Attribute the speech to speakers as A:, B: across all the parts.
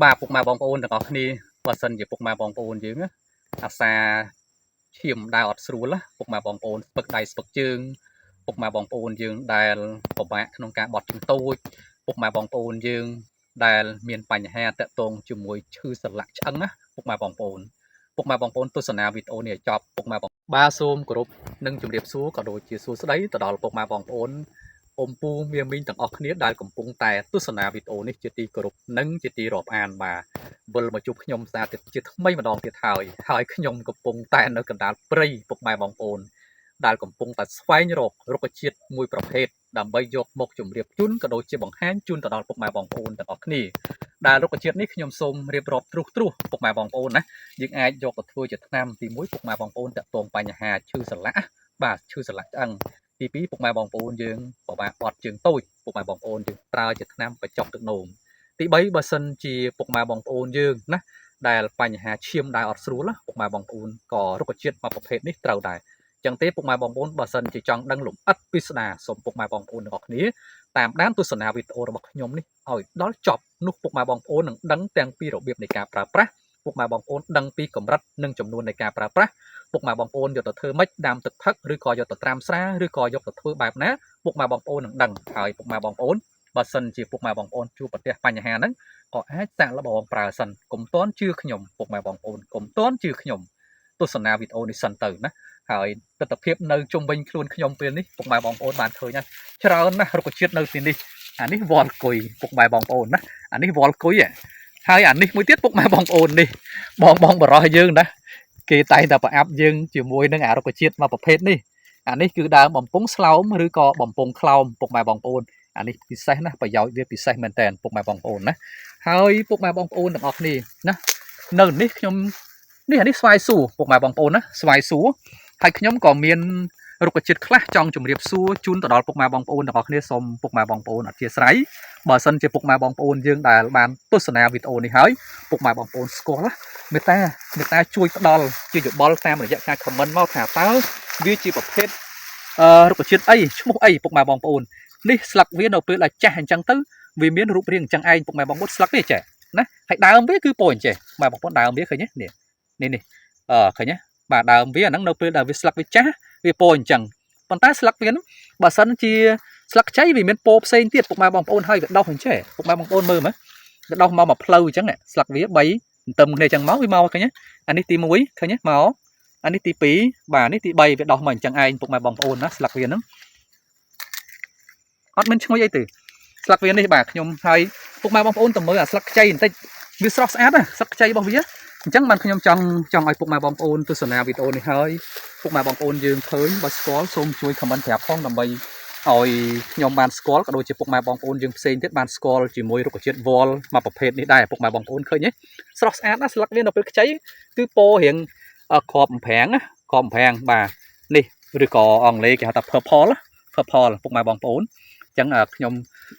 A: bà phục mà bong ôn được không đi bà sân chỉ phục mà bong ôn chứ à xa chìm đào ọt sưu lá phục mà bong ôn bậc đại bậc chương phục mà bong ôn dương đài của bạn trong cả bọt chúng tôi phục mà bong ôn dương đài miền bành hè tệ tông chùm mùi chư sật lạc trắng á phục mà bong ôn tôi sân nào vịt ôn này chọc phục mà bong ba xôm của nâng chùm điệp xuống cả đôi chia xuống đấy từ đó là phục mà bong ôn ôm pu miệng mình từng óc khía đại cầm pungแต่ตุสนาวิดีโอនេះជាទីគោរពនិងជាទីរាប់អានបាទវិលមកជួបខ្ញុំសារទៀតជាថ្មីម្ដងទៀតហើយខ្ញុំកំពុងតែនៅកណ្ដាលព្រៃពុកម៉ែបងប្អូនដែលកំពុងតែស្វែងរករុក្ខជាតិមួយប្រភេទដើម្បីយកមកជម្រាបជូនក៏ដូចជាបង្ហាញជូនទៅដល់ពុកម៉ែបងប្អូនទាំងអស់គ្នាដែលរុក្ខជាតិនេះខ្ញុំសូមរៀបរាប់ត្រួសពុកម៉ែបងប្អូនណាយើងអាចយកទៅធ្វើជាថ្នាំទី1ពុកម៉ែបងប្អូនតាក់ទងបញ្ហាឈឺសន្លាក់បាទឈឺសន្លាក់ឆ្អឹងទី2ពុកម៉ែបងប្អូនយើងពិបាកបត់ជើងតូចពុកម៉ែបងប្អូនយើងប្រើជាថ្នាំបញ្ចុះទឹកនោមទី3បើសិនជាពុកម៉ែបងប្អូនយើងណាដែលបញ្ហាឈាមដែលអត់ស្រួលពុកម៉ែបងប្អូនក៏រុក្ខជាតិមួយប្រភេទនេះត្រូវដែរចឹងទេពុកម៉ែបងប្អូនបើសិនជាចង់ដឹងលម្អិតពិស្ដារសូមពុកម៉ែបងប្អូនទាំងអស់គ្នាតាមដានទស្សនាវីដេអូរបស់ខ្ញុំនេះឲ្យដល់ចប់នោះពុកម៉ែបងប្អូននឹងដឹងទាំងពីរបៀបនៃការប្រើប្រាស់ពុកម៉ែបងប្អូនដឹងពីកម្រិតនិងចំនួននៃការប្រើប្រាស់ពុកម៉ែបងប្អូនយកទៅធ្វើម៉េចដាំទឹកផឹកឬក៏យកទៅត្រាំស្រាឬក៏យកទៅធ្វើបែបណាពុកម៉ែបងប្អូននឹងដឹងហើយពុកម៉ែបងប្អូនបើសិនជាពុកម៉ែបងប្អូនជួបប្រទះបញ្ហាហ្នឹងក៏អាចសាកល្បងប្រើសិនកុំតន់ជឿខ្ញុំពុកម៉ែបងប្អូនកុំតន់ជឿខ្ញុំទស្សនាវីដេអូនេះសិនទៅណាហើយទស្សនភាពនៅជុំវិញខ្លួនខ្ញុំពេលនេះពុកម៉ែបងប្អូនបានឃើញហើយច្រើនណាស់រុក្ខជាតិនៅទីនេះអានេះវល់គុយពុកម៉ែបងប្អូនណាអានេះវល់គុយហើយអានេះមួយទៀតពុកម៉ែបងប្អូននេះបងបរោះយើងណាគេតែងតែប្រអាប់យើងជាមួយនឹងអារុក្ខជាតិមួយប្រភេទនេះអានេះគឺដើមបំពង់ស្លោមឬក៏បំពង់ខ្លោមពុកម៉ែបងប្អូនអានេះពិសេសណាប្រយោជន៍វាពិសេសមែនតើពុកម៉ែបងប្អូនណាហើយពុកម៉ែបងប្អូនទាំងអស់គ្នាណានៅនេះខ្ញុំនេះអានេះស្វាយសួរពុកម៉ែបងប្អូនណាស្វាយសួរហើយខ្ញុំក៏មានរុក្ខជាតិខ្លះចង់ជម្រាបសួរជូនទៅដល់ពុកម៉ែបងប្អូនទាំងអស់គ្នាសូមពុកម៉ែបងប្អូនអធិស្ឋានបើសិនជាពុកម៉ែបងប្អូនយើងដែលបានទស្សនាវីដេអូនេះហើយពុកម៉ែបងប្អូនស្គាល់មេត្តាជួយផ្ដល់ជាយោបល់តាមរយៈការ comment មកថាតើវាជាប្រភេទរុក្ខជាតិអីឈ្មោះអីពុកម៉ែបងប្អូននេះស្លឹកវានៅពេលដែលចាស់អញ្ចឹងទៅវាមានរូបរាងអញ្ចឹងឯងពុកម៉ែបងប្អូនស្លឹកនេះចេះណាហើយដើមវាគឺពោអញ្ចេះម៉ែបងប្អូនដើមវាឃើញទេនេះឃើញទេបាទដើមវាអាហ្នឹងនៅពេលដែលវាស្លឹកវាចាស់វាពោអញ្ចឹងប៉ុន្តែស្លឹកវាបើសិនជាស្លឹកខ្ចីវាមានពោផ្សេងទៀតពុកម៉ែបងប្អូនហើយវាដោះអញ្ចេះពុកម៉ែបងប្អូនមើលមើលវាដោះមកផ្លូវអញ្ចឹងស្លឹកវា3ទៅគ្នាអញ្ចឹងមកវាមកឃើញទេអានេះទី1ឃើញទេមកអានេះទី2បាទនេះទី3វាដោះមកអញ្ចឹងឯងពុកម៉ែបងប្អូនណាស្លឹកវាហ្នឹងអត់មានឈ្ងុយអីទេស្លឹកវានេះបាទខ្ញុំហើយពុកម៉ែបងប្អូនទៅមើលអាស្លឹកខ្ចីបន្តិចវាស្រស់ស្អាតណាស្លឹកខ្ចីរបស់វាអញ្ចឹងបានខ្ញុំចង់ឲ្យពុកម៉ែបងប្អូនទស្សនាវីដេអូនេះហើយពុកម៉ែបងប្អូនយើងឃើញបើស្គាល់សូមជួយ comment ប្រាប់ផងដើម្បីឲ្យខ្ញុំបានស្គាល់ក៏ដូចជាពុកម៉ែបងប្អូនយើងផ្សេងទៀតបានស្គាល់ជាមួយរុក្ខជាតិវល់មួយប្រភេទនេះដែរពុកម៉ែបងប្អូនឃើញទេស្រស់ស្អាតណាស្លឹកវានៅពេលខ្ចីគឺពោរៀងក្របអំប្រាំងណាក្របអំប្រាំងបាទនេះឬក៏អង់គ្លេសគេហៅថា purple ពុកម៉ែបងប្អូនអញ្ចឹងខ្ញុំ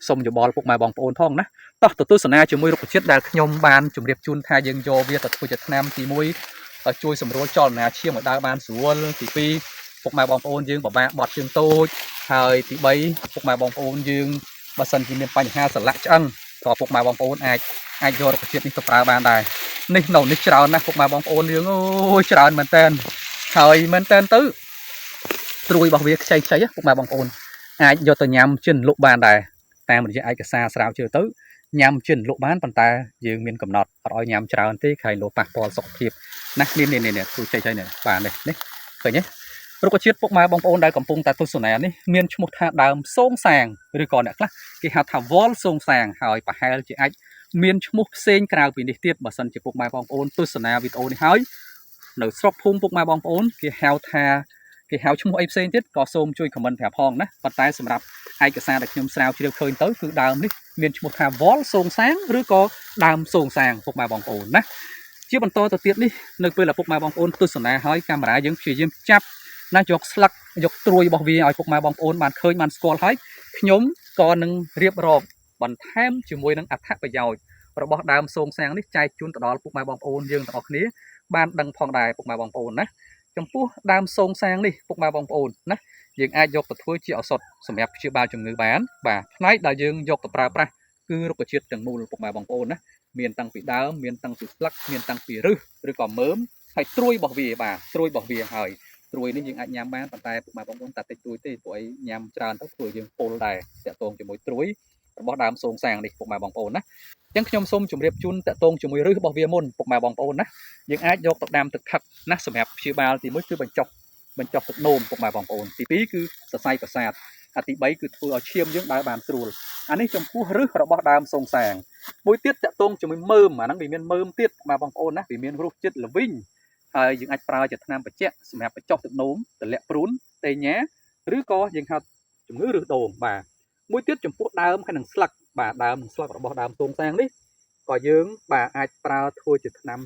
A: សូមយោបល់ពុកម៉ែបងប្អូនផងណាតោះទៅទស្សនាជាមួយរុក្ខជាតិដែលខ្ញុំបានជម្រាបជូនថាយើងយកវាទៅធ្វើជាថ្នាំទី1ជួយសម្រួលចលនាឈាមឲ្យដើរបានស្រួលទី2ពុកម៉ែបងប្អូនយើងពិបាកបត់ជើងតូចហើយទី3ពុកម៉ែបងប្អូនយើងបើសិនជាមានបញ្ហាសន្លាក់ឆ្អឹងក៏ពុកម៉ែបងប្អូនអាចយករុក្ខជាតិនេះទៅប្រើបានដែរនេះច្រើនណាស់ពុកម៉ែបងប្អូនយើងអូយច្រើនមែនតើហើយមែនតើទៅត្រួយរបស់វាខ្ចីពុកម៉ែបងប្អូនអាចយកទៅញ៉ាំជិនលក់បានដែរតាមរយៈឯកសារស្រាវជ្រាវទៅញ៉ាំជិនលក់បានប៉ុន្តែយើងមានកំណត់អត់ឲ្យញ៉ាំច្រើនទេក្រែងលោប៉ះពាល់សុខភាពណានេះទូចនេះបាទនេះឃើញទេរុក្ខជាតិពុកម៉ែបងប្អូនដែលកំពុងតែទស្សនានេះមានឈ្មោះថាដើមសូងសាងឬក៏អ្នកខ្លះគេហៅថាវល់សូងសាងហើយប្រហែលជាអាចមានឈ្មោះផ្សេងក្រៅពីនេះទៀតបើសិនជាពុកម៉ែបងប្អូនទស្សនាវីដេអូនេះហើយនៅស្រុកភូមិពុកម៉ែបងប្អូនគេហៅឈ្មោះអីផ្សេងទៀតក៏សូមជួយ comment ប្រាប់ផងណាប៉ុន្តែសម្រាប់ឯកសារដែលខ្ញុំស្រាវជ្រាវឃើញទៅគឺដើមនេះមានឈ្មោះថាវល់សូងសាងឬក៏ដើមសូងសាងពុកម៉ែបងប្អូនណាជាបន្តទៅទៀតនេះនៅពេលដែលពុកម៉ែបងប្អូនទស្សនាហើយកាមេរ៉ាយើងព្យាយាមចាប់ណាយកស្លឹកយកត្រួយរបស់វាឲ្យពុកម៉ែបងប្អូនបានឃើញបានស្គាល់ហើយខ្ញុំក៏នឹងរៀបរាប់បន្ថែមជាមួយនឹងអត្ថប្រយោជន៍របស់ដើមសូងសាងនេះចែកជូនទៅដល់ពុកម៉ែបងប្អូនយើងទាំងអស់គ្នាបានដឹងផងដែរពុកម៉ែបងប្អូនណាចំពោះដើមសូងសាងនេះពុកម៉ែបងប្អូនណាយើងអាចយកទៅធ្វើជាឱសថសម្រាប់ព្យាបាលជំងឺបានបាទផ្នែកដែលយើងយកទៅប្រើប្រាស់គឺរុក្ខជាតិទាំងមូលពុកម៉ែបងប្អូនណា មានតាំងពីដើមមានតាំងពីស្លឹកមានតាំងពីឫសឬក៏មើមហើយត្រួយរបស់វាបាទត្រួយរបស់វាហើយត្រួយនេះយើងអាចញ៉ាំបានប៉ុន្តែពុកម៉ែបងប្អូនតែតិចតួចទេព្រោះអីញ៉ាំច្រើនទៅធ្វើយើងពុលដែរតាក់ទងជាមួយត្រួយរបស់ដើមសូងសាងនេះពុកម៉ែបងប្អូនណាអញ្ចឹងខ្ញុំសូមជម្រាបជូនតាក់ទងជាមួយឫសរបស់វាមុនពុកម៉ែបងប្អូនណាយើងអាចយកទៅដាំទឹកផឹកណាសម្រាប់ព្យាបាលទី1គឺបញ្ចុះទឹកនោមពុកម៉ែបងប្អូនទី2គឺសរសៃប្រសាទទី3គឺធ្វើឲ្យឈាមយើងដើរបានស្រួលអានេះចំពោះឫសរបស់ដើមសូងសាងមួយទៀតតាក់ទងជាមួយមើមអាហ្នឹងវាមានមើមទៀតបាទបងប្អូនណាវាមានរសជាតិល្វីងហើយយើងអាចប្រើជាថ្នាំបញ្ជាក់សម្រាប់បញ្ចុះទឹកនោមទម្លាក់ព្រូនតេញ៉ាឬក៏យើងហៅជំងឺឫសដូងបាទមួយទៀតចំពោះដើមហើយនឹងស្លឹកបាទដើមនិងស្លឹករបស់ដើមសូងសាងនេះក៏យើងបាទអាចប្រើធ្វើជាថ្នាំ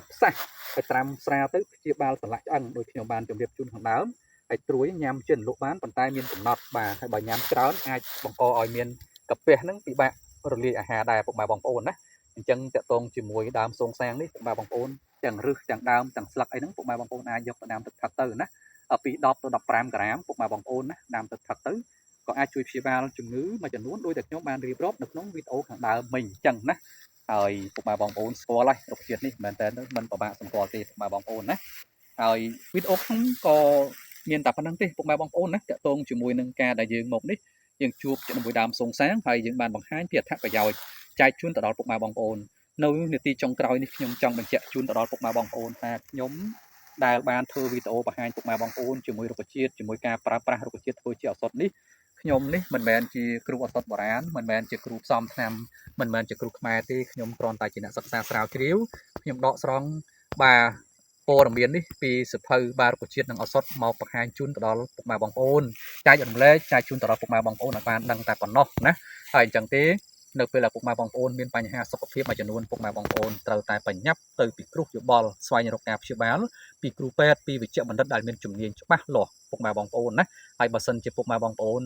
A: ផ្សះហើយត្រាំស្រាទៅព្យាបាលសន្លាក់ឆ្អឹងដូចខ្ញុំបានជម្រាបជូនខាងដើមហើយត្រួយញ៉ាំជាលក់បានប៉ុន្តែមានកំណត់បាទហើយបើញ៉ាំច្រើនអាចបង្កឲ្យមានកាពះហ្នឹងពិបាករលាយអាហារដែរពុកម៉ែបងប្អូនណាអញ្ចឹងតកតងជាមួយដើមសូងសាងនេះពុកម៉ែបងប្អូនទាំងឫសទាំងដើមទាំងស្លឹកអីហ្នឹងពុកម៉ែបងប្អូនអាចយកទៅដាំទឹកផឹកទៅណាពី10ទៅ15ក្រាមពុកម៉ែបងប្អូនណាដាំទឹកផឹកទៅក៏អាចជួយព្យាបាលជំងឺមួយចំនួនដោយតែខ្ញុំបានរៀបរាប់នៅក្នុងវីដេអូខាងដើមមិញអញ្ចឹងណាហើយពុកម៉ែបងប្អូនស្គាល់ហើយរុក្ខជាតិនេះមែនតើមិនពិបាកសម្គាល់ទេពុកម៉ែបងប្អូនណាហើយវីដេអូខ្ញុំក៏មានតែប៉ុណ្្នឹងទេពុកម៉ែបងប្អូនណាតកតងជាមួយនឹងការដែលយើងមកនេះយើងជួបជាមួយដើមសូងសាងហើយយើងបានបង្ហាញពីអត្ថប្រយោជន៍ចែកជូនទៅដល់ពុកម៉ែបងប្អូននៅនាទីចុងក្រោយនេះខ្ញុំចង់បញ្ជាក់ជូនទៅដល់ពុកម៉ែបងប្អូនថាខ្ញុំដែលបានធ្វើវីដេអូបង្ហាញពុកម៉ែបងប្អូនជាមួយរុក្ខជាតិជាមួយការប្រើប្រាស់រុក្ខជាតិធ្វើជាឱសថនេះខ្ញុំនេះមិនមែនជាគ្រូឱសថបុរាណមិនមែនជាគ្រូផ្សំថ្នាំមិនមែនជាគ្រូខ្មែរទេខ្ញុំគ្រាន់តែជាអ្នកសិក្សាស្រាវជ្រាវខ្ញុំដកស្រង់បាទព័ត៌មាននេះពីសភៅបារុក្ខជាតិនិងឱសថមកបង្ហាញជូនទៅដល់ពុកម៉ែបងប្អូនចែករំលែកចែកជូនទៅដល់ពុកម៉ែបងប្អូនឲ្យបានដឹងតែប៉ុណ្ណោះណាហើយអញ្ចឹងទេនៅពេលដែលពុកម៉ែបងប្អូនមានបញ្ហាសុខភាពមួយចំនួនពុកម៉ែបងប្អូនត្រូវតែបញ្ញាប់ទៅពីគ្រូយោបល់ស្វែងរកការព្យាបាលពីគ្រូពេទ្យពីវិជ្ជបណ្ឌិតដែលមានជំនាញច្បាស់លាស់ពុកម៉ែបងប្អូនណាហើយបើសិនជាពុកម៉ែបងប្អូន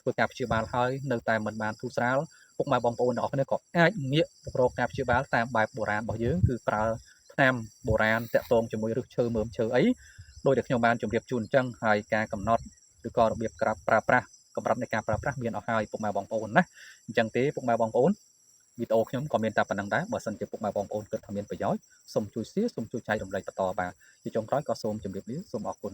A: ធ្វើការព្យាបាលហើយនៅតែមិនបានធូរស្រាលពុកម៉ែបងប្អូនទាំងអស់គ្នាក៏អាចងាករកការព្យាបាលតាមបែបបុរាណរបស់យើងគឺប្រើថ្នាំបុរាណតាក់ទងជាមួយឫសឈើមើមឈើអីដោយដែលខ្ញុំបានជម្រាបជូនអញ្ចឹងហើយការកំណត់ឬក៏របៀបប្រើប្រាស់កម្រិតនៃការប្រើប្រាស់មានអស់ហើយពុកម៉ែបងប្អូនណាអញ្ចឹងទេពុកម៉ែបងប្អូនវីដេអូខ្ញុំក៏មានតែប៉ុណ្្នឹងដែរបើសិនជាពុកម៉ែបងប្អូនគិតថាមានប្រយោជន៍សូមជួយ share សូមជួយចែករំលែកបន្តបាទជាចុងក្រោយក៏សូមជម្រាបលាសូមអរគុណ